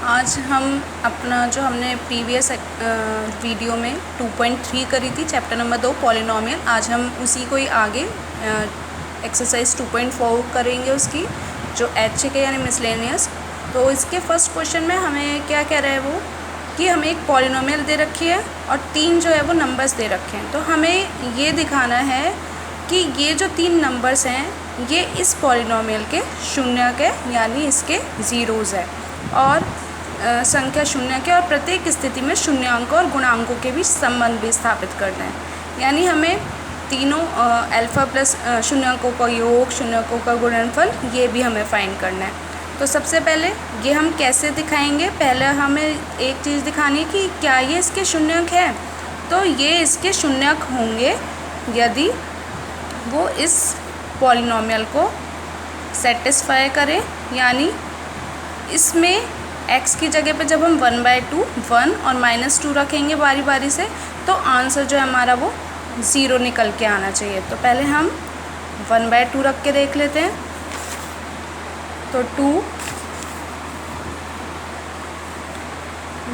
आज हम अपना जो हमने प्रीवियस वीडियो में 2.3 करी थी चैप्टर नंबर 2 पॉलिनोमियल, आज हम उसी को ही आगे एक्सरसाइज 2.4 करेंगे उसकी, जो एच के यानी मिसलेनियस। तो इसके फर्स्ट क्वेश्चन में हमें क्या कह रहा है वो कि हमें एक पॉलिनोमियल दे रखी है और 3 जो है वो नंबर्स दे रखे हैं। तो हमें ये दिखाना है कि ये जो 3 नंबर्स हैं ये इस पॉलिनोमियल के शून्य के यानी इसके ज़ीरोज़ है और संख्या शून्य के और प्रत्येक स्थिति में शून्यांकों और गुणांकों के बीच संबंध भी स्थापित करना है। यानी हमें तीनों अल्फ़ा प्लस शून्यांकों का योग, शून्यांकों का गुणनफल, ये भी हमें फाइंड करना है। तो सबसे पहले ये हम कैसे दिखाएंगे, पहले हमें एक चीज़ दिखानी है कि क्या ये इसके शून्यक है। तो ये इसके शून्यक होंगे यदि वो इस पॉलिनोमियल को सेटिस्फाई करें, यानी इसमें x की जगह पे जब हम 1/2 1 और -2 रखेंगे बारी बारी से, तो आंसर जो है हमारा वो 0 निकल के आना चाहिए। तो पहले हम 1/2 रख के देख लेते हैं। तो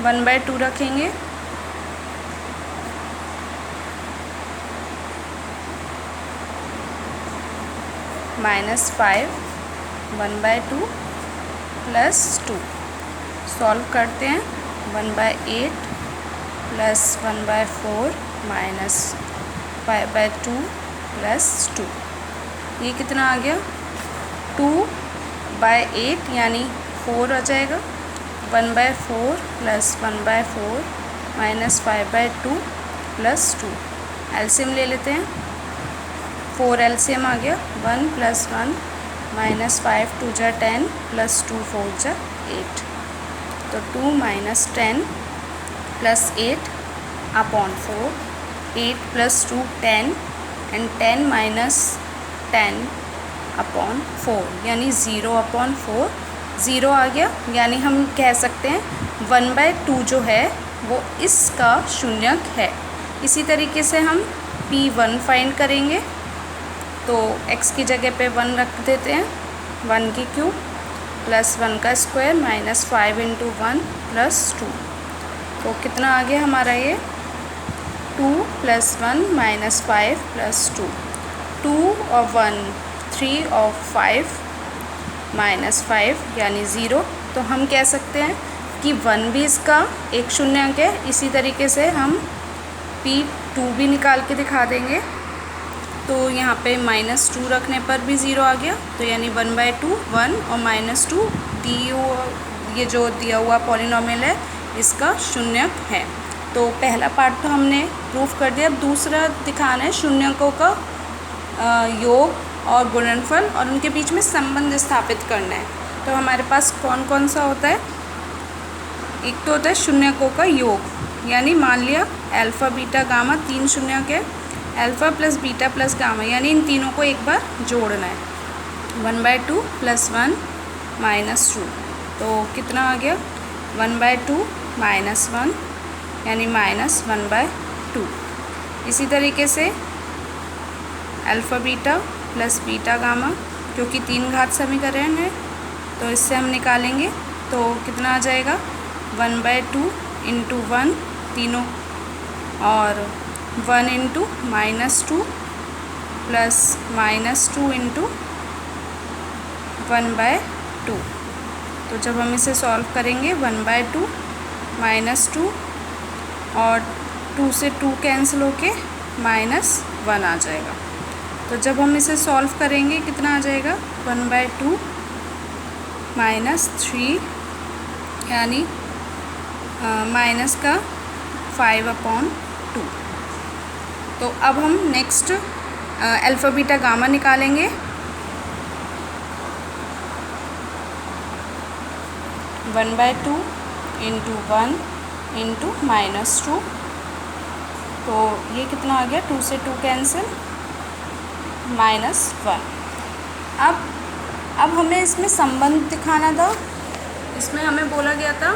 1/2 रखेंगे, -5 1/2 +2 सॉल्व करते हैं। 1/8 + 1/4 -5/2 +2, ये कितना आ गया 2/8 यानी 4 आ जाएगा। 1/4 + 1/4 -5/2 +2, एलसीएम ले लेते हैं। 4 एलसीएम आ गया, 1 + 1 -5 2 × 10 +2 4 × 8। तो 2 - 10 + 8 अपॉन 4, 8 + 2 10 एंड 10 - 10 अपॉन 4 यानी 0/4, 0 आ गया। यानी हम कह सकते हैं 1/2 जो है वो इसका शून्यक है। इसी तरीके से हम P1 फाइंड करेंगे। तो x की जगह पे 1 रख देते हैं, 1 की क्यूब + 1 का स्क्वायर -5 × 1 +2। तो कितना आ गया हमारा ये 2 + 1 -5 +2, 2 और 1 3 और 5 -5 यानी 0। तो हम कह सकते हैं कि 1 भी इसका एक शून्यक है। इसी तरीके से हम P2 भी निकाल के दिखा देंगे। तो यहाँ पे -2 रखने पर भी 0 आ गया। तो यानी 1/2 1 और -2 ये जो दिया हुआ पॉलिनोमियल है इसका शून्यक है। तो पहला पार्ट तो हमने प्रूफ कर दिया। अब दूसरा दिखाना है शून्यकों का योग और गुणनफल और उनके बीच में संबंध स्थापित करना है। तो हमारे पास कौन कौन सा होता है, एक तो होता है शून्यकों का योग, यानी मान लिया अल्फ़ा बीटा गामा 3 शून्यक है, अल्फ़ा + बीटा + गामा, यानी इन तीनों को एक बार जोड़ना है। 1/2 + 1 -2, तो कितना आ गया 1/2 -1 यानी -1/2। इसी तरीके से अल्फ़ा बीटा + बीटा गामा, क्योंकि 3 घात समीकरण है तो इससे हम निकालेंगे। तो कितना आ जाएगा 1/2 × 1 तीनों और 1 × -2 + -2 × 1/2। तो जब हम इसे सॉल्व करेंगे 1/2 -2 और 2 से 2 कैंसिल होके -1 आ जाएगा। तो जब हम इसे सॉल्व करेंगे कितना आ जाएगा 1/2 -3 यानी माइनस का 5/2। तो अब हम नेक्स्ट अल्फ़ा बीटा गामा निकालेंगे। 1/2 × 1 × -2, तो ये कितना आ गया 2 से 2 कैंसिल -1। अब हमें इसमें संबंध दिखाना था। इसमें हमें बोला गया था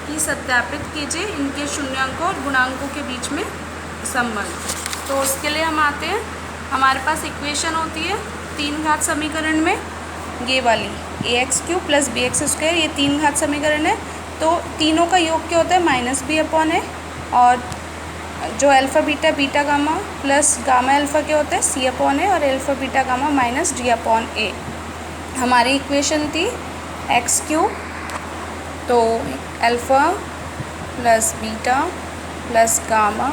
कि सत्यापित कीजिए इनके शून्यांकों और गुणांकों के बीच में संबंध। तो उसके लिए हम आते हैं, हमारे पास इक्वेशन होती है 3 घात समीकरण में ये वाली ax³ + bx² ये 3 घात समीकरण है। तो तीनों का योग क्या होता है, माइनस बी अपॉन ए, और जो alpha beta beta gamma plus gamma alpha क्या होता है, सी अपॉन ए, और alpha beta gamma minus d upon a. हमारी इक्वेशन थी एक्स क्यूब, तो alpha plus beta plus gamma,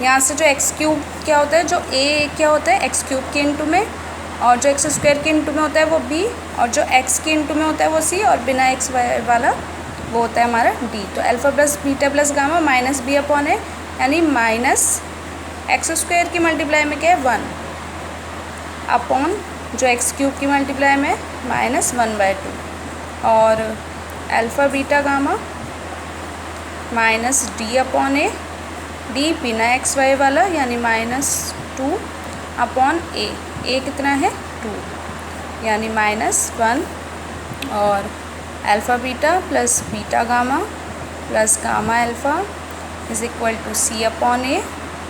यहाँ से जो एक्स क्यूब क्या होता है, जो ए क्या होता है एक्स क्यूब के इंटू में, और जो एक्स स्क्वायर के इंटू में होता है वो बी, और जो एक्स के इंटू में होता है वो सी, और बिना एक्स वाला वो होता है हमारा डी। तो alpha plus beta plus gamma minus b upon a, यानी माइनस एक्स स्क्वायर की मल्टीप्लाई में क्या है 1 अपॉन जो एक्स क्यूब की मल्टीप्लाई में माइनस 1/2, और alpha beta gamma minus d upon a, d बिना एक्स वाई वाला यानी -2 अपॉन ए कितना है 2, यानी -1, और alpha beta plus beta gamma plus gamma alpha is equal to c upon a,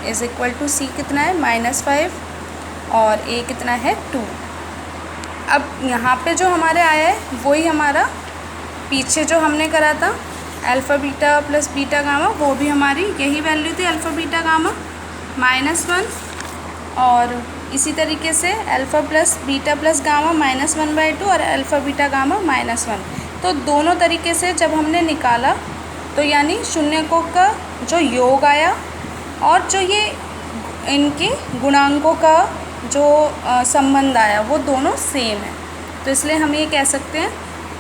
is equal to c कितना है -5, और ए कितना है 2। अब यहाँ पे जो हमारे आया है वही हमारा पीछे जो हमने करा था alpha beta plus beta gamma, वो भी हमारी यही वैल्यू थी अल्फ़ा बीटा गामा -1, और इसी तरीके से alpha plus beta plus gamma -1/2 और अल्फ़ा बीटा गामा -1। तो दोनों तरीके से जब हमने निकाला तो यानी शून्यकों का जो योग आया और जो ये इनके गुणांकों का जो संबंध आया वो दोनों सेम है। तो इसलिए हम ये कह सकते हैं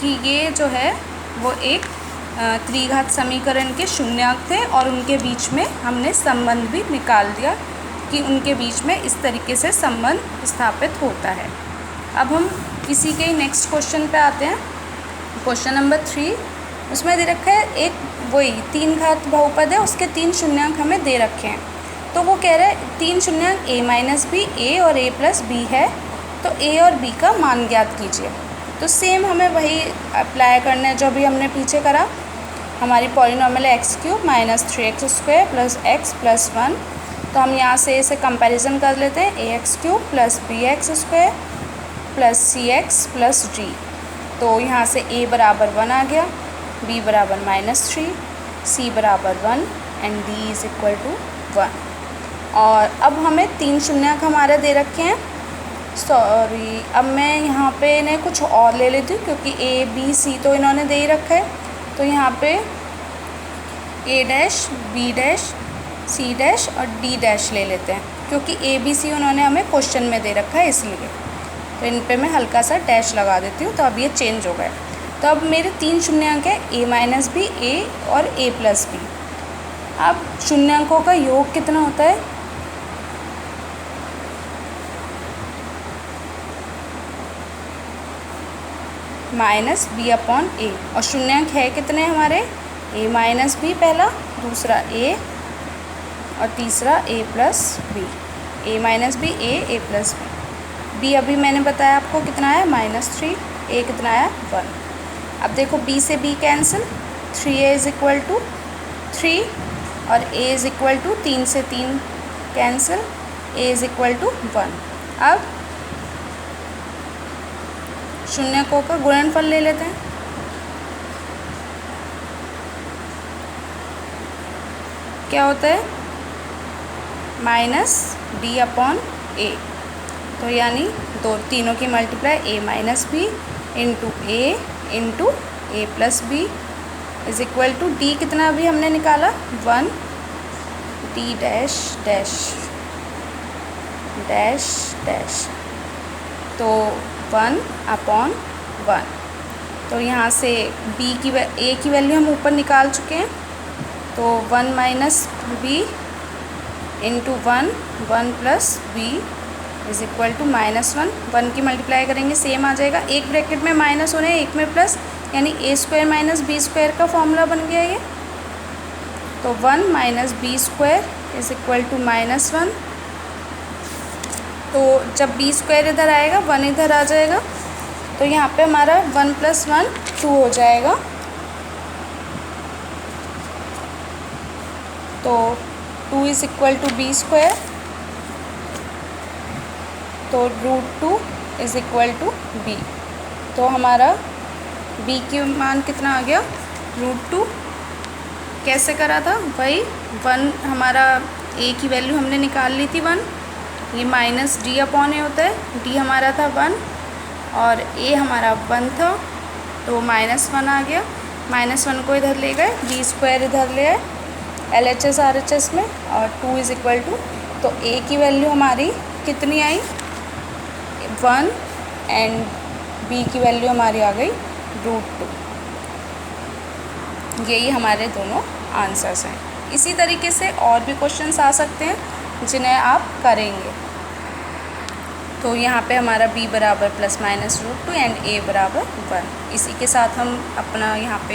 कि ये जो है वो एक त्रिघात समीकरण के शून्यांक थे, और उनके बीच में हमने संबंध भी निकाल दिया कि उनके बीच में इस तरीके से संबंध स्थापित होता है। अब हम इसी के नेक्स्ट क्वेश्चन पे आते हैं, क्वेश्चन नंबर 3। उसमें दे रखा है एक वही 3 घात बहुपद है, उसके 3 शून्यांक हमें दे रखे हैं। तो वो कह रहा है 3 शून्यांक a माइनस बी, ए और a प्लस बी है, तो a और b का मान ज्ञात कीजिए। तो सेम हमें वही अप्लाई करना है जो भी हमने पीछे करा। हमारी पॉलिनॉमियल है x cube minus 3x square plus x plus 1। तो हम यहाँ से इसे कंपैरिजन कर लेते हैं, a x cube plus b x square plus c x plus d. तो यहाँ से a बराबर 1 आ गया, b बराबर -3, c बराबर 1 and d is equal to 1। और अब हमें 3 शून्यक हमारे दे रखे हैं। सॉरी, अब मैं यहाँ पे इन्हें कुछ और ले लेती हूँ क्योंकि a b c तो इन्होंने दे ही रखा है। तो यहाँ पे a dash b dash c dash और d डैश ले लेते हैं क्योंकि a b c उन्होंने हमें क्वेश्चन में दे रखा है इसलिए। तो इन पे मैं हल्का सा डैश लगा देती हूँ, तो अब ये चेंज हो गए। तो अब मेरे 3 शून्यंक है a माइनस बी, ए और a प्लस बी। अब शून्यंकों का योग कितना होता है, माइनस बी अपॉन ए, और शून्यंक है कितने हमारे a माइनस बी पहला, दूसरा a और तीसरा a plus b, a minus b, a plus b. b अभी मैंने बताया आपको कितना आया -3, a कितना आया 1। अब देखो b से b cancel, 3a is equal to 3 और a इज़ इक्वल टू 3 से 3 cancel, a is equal to 1। अब शून्यकों का गुणनफल ले लेते हैं। क्या होता है -d अपॉन a। तो यानी तीनों की multiply a minus b into a plus b is equal to d कितना अभी हमने निकाला 1, d dash dash dash dash, तो 1 अपॉन 1। तो यहाँ से a की वैल्यू हम ऊपर निकाल चुके हैं, तो 1 minus b into 1 plus b is equal to -1। 1 की मल्टीप्लाई करेंगे सेम आ जाएगा, एक ब्रैकेट में माइनस होने एक में प्लस, यानी a square minus b square का फॉर्मूला बन गया ये। तो 1 minus b square is equal to -1। तो जब b स्क्वायर इधर आएगा 1 इधर आ जाएगा, तो यहाँ पे हमारा 1 + 1 2 हो जाएगा। तो 2 is equal to b square, तो √2 इज़ इक्वल टू बी। तो हमारा b की मान कितना आ गया √2 कैसे करा था, वही 1 हमारा a की वैल्यू हमने निकाल ली थी 1, ये माइनस d/a होता है, d हमारा था 1 और a हमारा 1 था, तो -1 आ गया। -1 को इधर ले गए, d² इधर ले आए LHS RHS में, और 2 = तो a की वैल्यू हमारी कितनी आई 1 एंड b की वैल्यू हमारी आ गई √2। यही हमारे दोनों आंसर्स हैं। इसी तरीके से और भी क्वेश्चंस आ सकते हैं जिन्हें आप करेंगे। तो यहाँ पे हमारा b = ±√2 एंड a = 1। इसी के साथ हम अपना यहाँ पे